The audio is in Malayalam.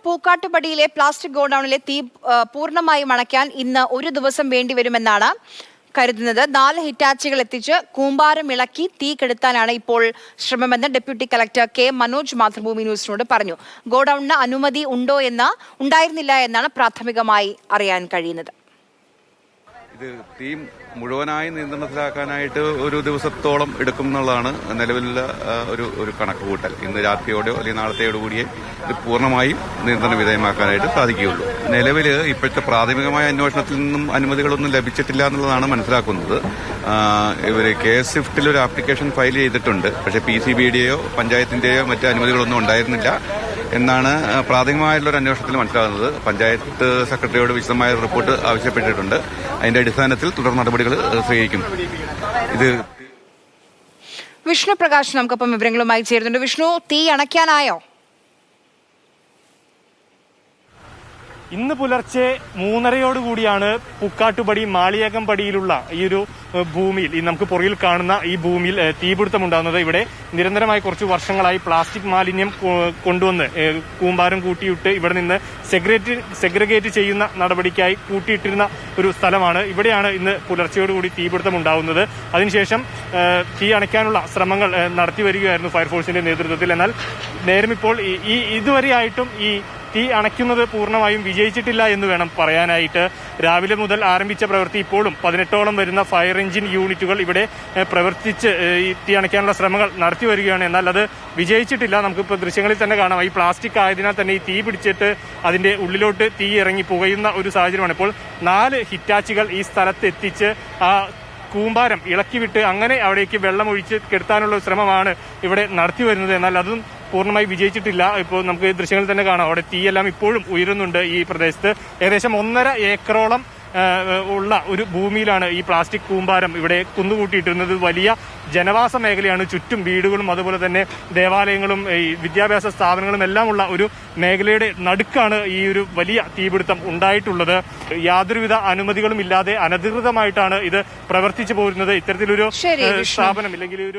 പൂക്കാട്ടുപടിയിലെ പ്ലാസ്റ്റിക് ഗോഡൌണിലെ തീ പൂർണ്ണമായും അണയ്ക്കാൻ ഇന്ന് ഒരു ദിവസം വേണ്ടിവരുമെന്നാണ് കരുതുന്നത്. 4 ഹിറ്റാച്ചികൾ എത്തിച്ച് കൂമ്പാരം ഇളക്കി തീ കെടുത്താനാണ് ഇപ്പോൾ ശ്രമമെന്ന് deputy collector K Manoj Mathrubhumi ന്യൂസിനോട് പറഞ്ഞു. ഗോഡൌണിന് അനുമതി ഉണ്ടായിരുന്നില്ല എന്നാണ് പ്രാഥമികമായി അറിയാൻ കഴിയുന്നത്. ഇത് തീ മുഴുവനായി നിയന്ത്രണത്തിലാക്കാനായിട്ട് ഒരു ദിവസത്തോളം എടുക്കും എന്നുള്ളതാണ് നിലവിലുള്ള ഒരു കണക്കുകൂട്ടൽ. ഇന്ന് രാത്രിയോടെയോ അല്ലെങ്കിൽ നാളത്തെയോടോ കൂടിയേ ഇത് പൂർണ്ണമായും നിയന്ത്രണ വിധേയമാക്കാനായിട്ട് സാധിക്കുകയുള്ളൂ. നിലവിൽ ഇപ്പോഴത്തെ പ്രാഥമികമായ അന്വേഷണത്തിൽ നിന്നും അനുമതികളൊന്നും ലഭിച്ചിട്ടില്ല എന്നുള്ളതാണ് മനസ്സിലാക്കുന്നത്. ഇവര് KSSIFTൽ ഒരു ആപ്ലിക്കേഷൻ ഫയൽ ചെയ്തിട്ടുണ്ട്. പക്ഷേ PCBയുടെയോ പഞ്ചായത്തിന്റെയോ മറ്റ് അനുമതികളൊന്നും ഉണ്ടായിരുന്നില്ല എന്നാണ് പ്രാഥമികമായിട്ടുള്ള ഒരു അന്വേഷണത്തിൽ മനസ്സിലാകുന്നത്. പഞ്ചായത്ത് സെക്രട്ടറിയോട് വിശദമായ റിപ്പോർട്ട് ആവശ്യപ്പെട്ടിട്ടുണ്ട്. അതിന്റെ അടിസ്ഥാനത്തിൽ തുടർ നടപടികൾ സ്വീകരിക്കും. ഇത് വിഷ്ണു പ്രകാശ് നമുക്കൊപ്പം വിവരങ്ങളുമായി ചേരുന്നുണ്ട്. വിഷ്ണു, തീ അണയ്ക്കാനായോ? ഇന്ന് പുലർച്ചെ 3:30 പൂക്കാട്ടുപടി മാളിയേക്കംപടിയിലുള്ള ഈ ഒരു ഭൂമിയിൽ, ഈ നമുക്ക് പുറകിൽ കാണുന്ന ഈ ഭൂമിയിൽ തീപിടുത്തമുണ്ടാകുന്നത്. ഇവിടെ നിരന്തരമായി കുറച്ച് വർഷങ്ങളായി പ്ലാസ്റ്റിക് മാലിന്യം കൊണ്ടുവന്ന് കൂമ്പാരം കൂട്ടിയിട്ട് ഇവിടെ നിന്ന് സെഗ്രിഗേറ്റ് ചെയ്യുന്ന നടപടിക്കായി കൂട്ടിയിട്ടിരുന്ന ഒരു സ്ഥലമാണ്. ഇവിടെയാണ് ഇന്ന് പുലർച്ചയോടുകൂടി തീപിടുത്തം ഉണ്ടാകുന്നത്. അതിനുശേഷം തീ അണയ്ക്കാനുള്ള ശ്രമങ്ങൾ നടത്തി വരികയായിരുന്നു ഫയർഫോഴ്സിന്റെ നേതൃത്വത്തിൽ. എന്നാൽ നേരം ഇപ്പോൾ ഇതുവരെയായിട്ടും ഈ തീ അണയ്ക്കുന്നത് പൂർണ്ണമായും വിജയിച്ചിട്ടില്ല എന്ന് വേണം പറയാനായിട്ട്. രാവിലെ മുതൽ ആരംഭിച്ച പ്രവൃത്തി ഇപ്പോഴും 18ഓളം വരുന്ന ഫയർ എഞ്ചിൻ യൂണിറ്റുകൾ ഇവിടെ പ്രവർത്തിച്ച് ഈ തീ അണയ്ക്കാനുള്ള ശ്രമങ്ങൾ നടത്തി വരികയാണ്. എന്നാൽ അത് വിജയിച്ചിട്ടില്ല. നമുക്കിപ്പോൾ ദൃശ്യങ്ങളിൽ തന്നെ കാണാം. ഈ പ്ലാസ്റ്റിക് ആയതിനാൽ തന്നെ ഈ തീ പിടിച്ചിട്ട് അതിന്റെ ഉള്ളിലോട്ട് തീ ഇറങ്ങി പുകയുന്ന ഒരു സാഹചര്യമാണ്. ഇപ്പോൾ 4 ഹിറ്റാച്ചികൾ ഈ സ്ഥലത്ത് എത്തിച്ച് ആ കൂമ്പാരം ഇളക്കിവിട്ട് അങ്ങനെ അവിടേക്ക് വെള്ളമൊഴിച്ച് കെടുത്താനുള്ള ശ്രമമാണ് ഇവിടെ നടത്തി വരുന്നത്. എന്നാൽ അതും പൂർണ്ണമായി വിജയിച്ചിട്ടില്ല. ഇപ്പോൾ നമുക്ക് ദൃശ്യങ്ങളിൽ തന്നെ കാണാം. അവിടെ തീയെല്ലാം ഇപ്പോഴും ഉയരുന്നുണ്ട്. ഈ പ്രദേശത്ത് ഏകദേശം 1.5 ഏക്കറോളം ഉള്ള ഒരു ഭൂമിയിലാണ് ഈ പ്ലാസ്റ്റിക് കൂമ്പാരം ഇവിടെ കുന്നുകൂട്ടിയിട്ടിരുന്നത്. വലിയ ജനവാസ മേഖലയാണ്. ചുറ്റും വീടുകളും അതുപോലെ തന്നെ ദേവാലയങ്ങളും ഈ വിദ്യാഭ്യാസ സ്ഥാപനങ്ങളും എല്ലാം ഉള്ള ഒരു മേഖലയുടെ നടുക്കാണ് ഈ ഒരു വലിയ തീപിടുത്തം ഉണ്ടായിട്ടുള്ളത്. യാതൊരുവിധ അനുമതികളും ഇല്ലാതെ അനധികൃതമായിട്ടാണ് ഇത് പ്രവർത്തിച്ചു പോരുന്നത്. ഇത്തരത്തിലൊരു സ്ഥാപനം ഇല്ലെങ്കിൽ ഒരു